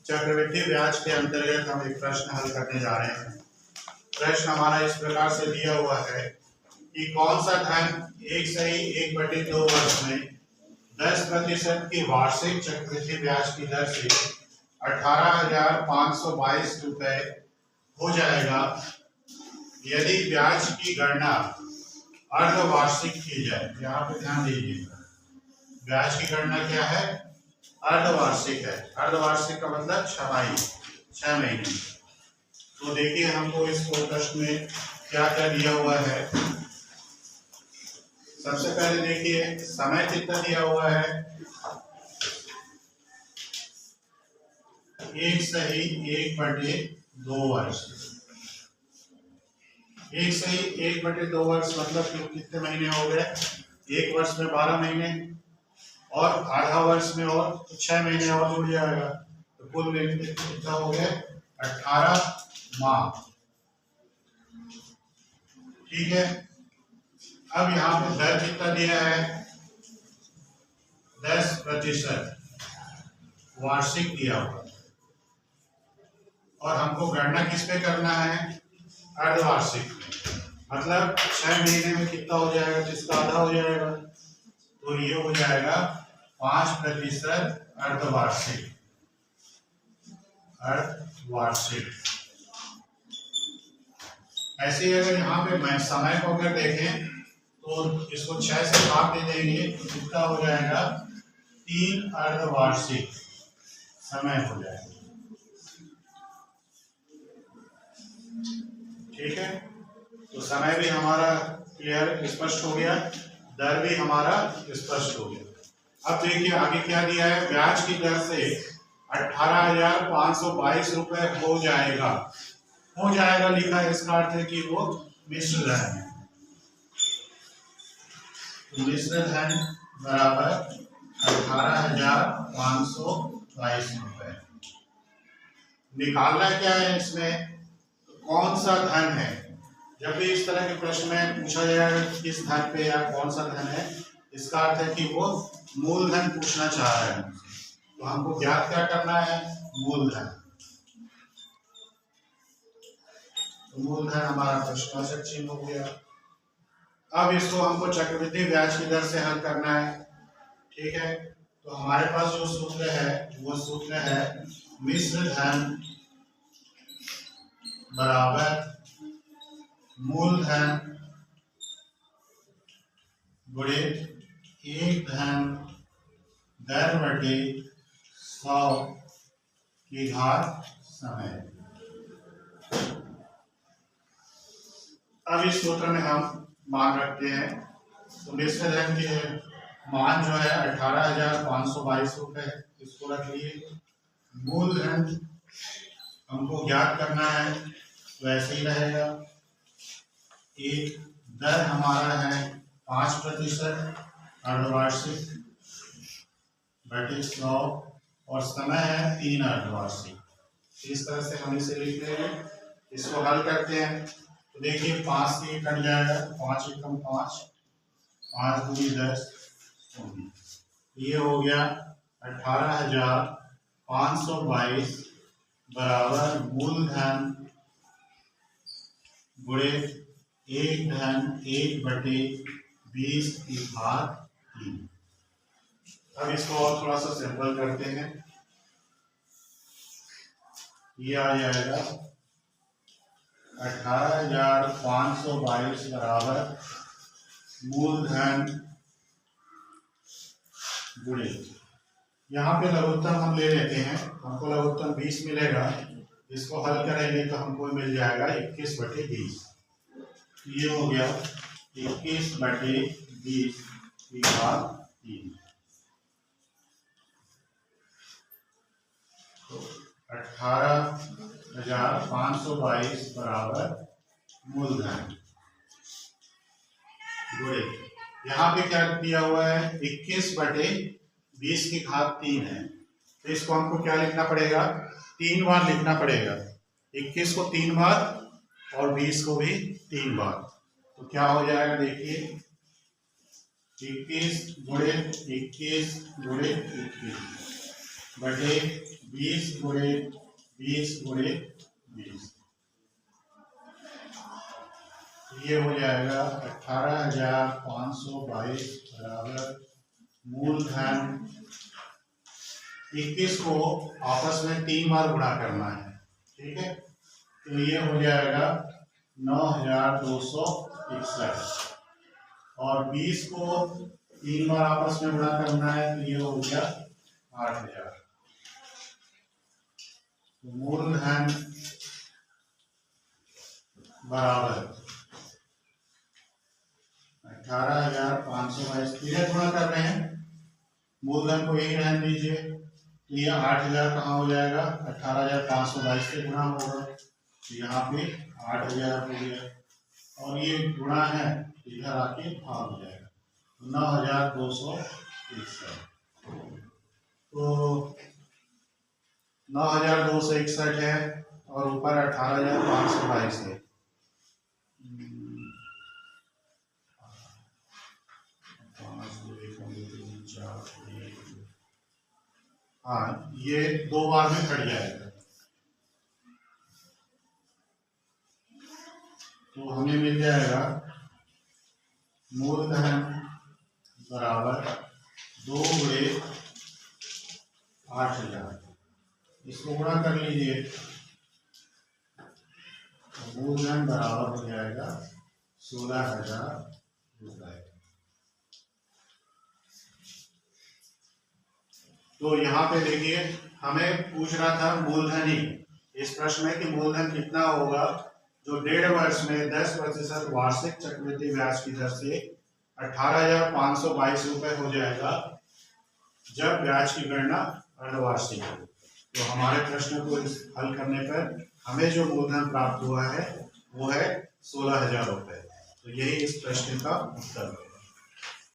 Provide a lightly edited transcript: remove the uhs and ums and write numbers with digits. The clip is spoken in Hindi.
चक्रवृद्धि ब्याज के अंतर्गत हम एक प्रश्न हल करने जा रहे हैं। प्रश्न हमारा इस प्रकार से दिया हुआ है कि कौन सा धन 1/1/2 वर्ष में 10% की वार्षिक चक्रवृद्धि ब्याज की दर से 18,522 रुपए हो जाएगा यदि ब्याज की गणना अर्धवार्षिक की जाए। यहाँ पे ध्यान दीजिए, ब्याज की गणना क्या है? अर्धवार्षिक है। अर्धवार्षिक का मतलब 6 महीने। तो देखिए हमको इस प्रश्न में क्या क्या दिया हुआ है। सबसे पहले देखिए समय कितना दिया हुआ है, 1/1/2 वर्ष। 1/1/2 वर्ष मतलब कि कितने महीने हो गए? एक वर्ष में 12 महीने और आधा वर्ष में और 6 महीने और जुड़ जाएगा, तो कुल मिलकर कितना हो गया? 18 माह। ठीक है। अब यहाँ पे दर कितना दिया है? 10% वार्षिक दिया हुआ और हमको गणना किस पे करना है? अर्धवार्षिक में। मतलब 6 महीने में कितना हो जाएगा? जिसका आधा हो जाएगा, तो ये हो जाएगा 5% अर्धवार्षिक। अर्धवार्षिक। ऐसे ही अगर यहाँ पे समय को अगर देखें तो इसको 6 से भाग दे देंगे तो कितना हो जाएगा? 3 अर्धवार्षिक समय हो जाएगा। ठीक है, तो समय भी हमारा क्लियर स्पष्ट हो गया, दर भी हमारा स्पष्ट हो गया। अब देखिए आगे क्या दिया है? ब्याज की दर से 18,522 रुपए हो जाएगा। हो जाएगा लिखा है, इसका अर्थ है कि वो मिश्र धन है। मिश्र धन बराबर 18,522 रुपए। निकालना क्या है इसमें? कौन सा धन है? जब भी इस तरह के प्रश्न में पूछा जाएगा किस धन पे या कौन सा धन है, इसका अर्थ है कि वो मूलधन पूछना चाह रहे हैं। तो हमको ज्ञात क्या करना है? मूलधन। तो मूलधन हमारा प्रश्नवाचक चिन्ह हो गया। अब इसको हमको चक्रवृद्धि ब्याज की दर से हल करना है। ठीक है, तो हमारे पास जो सूत्र है वो सूत्र है मिश्र धन बराबर मूलधन गुणे एक धन दर बटे 100 की घात समय। अब इस सूत्र में हम मान रखते हैं, तो मिश्र धन के मान जो है 18,522 रुपए, इसको रख लिए। मूलधन हमको ज्ञात करना है, तो ऐसे ही रहेगा। एक दर हमारा है 5% अर्धवार्षिक बटे 100 और समय है 3 अर्धवार्षिक। इस तरह से हम इसे लिख रहे हैं। इसको हल करते हैं तो देखिए 5 से कट जाएगा, 5 एकम 5, 5 दूनी 10, ये हो गया 18,522 बराबर मूलधन गुणे एक धन 1/20 की घात 3। अब इसको और थोड़ा सा सिंपल करते हैं। ये आ जाएगा 18,522 बराबर मूलधन गुणे, यहाँ पे लघुत्तम हम ले लेते हैं, हमको लघुत्तम 20 मिलेगा। इसको हल करेंगे तो हमको मिल जाएगा 21/20। ये हो गया 21/20 की घात 3। तो 18,522 बराबर मूलधन गुणे, यहाँ पे क्या दिया हुआ है? 21/20 की घात 3 है, तो इसको हमको क्या लिखना पड़ेगा? 3 बार लिखना पड़ेगा। 21 को 3 बार और 20 को भी 3 बार। तो क्या हो जाएगा? देखिए 21 गुणे 21 गुणे 21 बटे 20 गुणे 20 गुणे 20, ये हो जाएगा 18,522 बराबर मूलधन 21 को आपस में 3 बार गुणा करना है, ठीक है। तो ये हो जाएगा 9,261 और 20 को 3 बार आपस में गुणा करना है, तो ये हो गया 8,000। तो मूलधन बराबर 18,522, किधर गुणा कर रहे हैं, मूलधन को यही रहने दीजिए। तो ये 8,000 कहाँ हो जाएगा, 18,522 से गुणा होगा, तो यहाँ पे 8,000 हो गया और ये गुणा है इधर आके भाग हो जाएगा, 9,261। तो 9,261 है और ऊपर 18,522 है। हाँ, ये 2 बार में कट जाएगा, तो हमें मिल जाएगा मूलधन बराबर 2 गुणे 8,000, इसको गुणा कर लीजिए, तो मूलधन बराबर हो जाएगा 16,000 रुपये। तो यहाँ पे देखिए हमें पूछ रहा था मूलधन ही, इस प्रश्न में कि मूलधन कितना होगा जो 1.5 वर्ष में 10% वार्षिक चक्रवृद्धि ब्याज की दर से 18,522 रुपये हो जाएगा जब ब्याज की गणना अर्धवार्षिक हो। तो हमारे प्रश्न को हल करने पर हमें जो मूलधन प्राप्त हुआ है वो है 16,000 रुपये। तो यही इस प्रश्न का उत्तर है।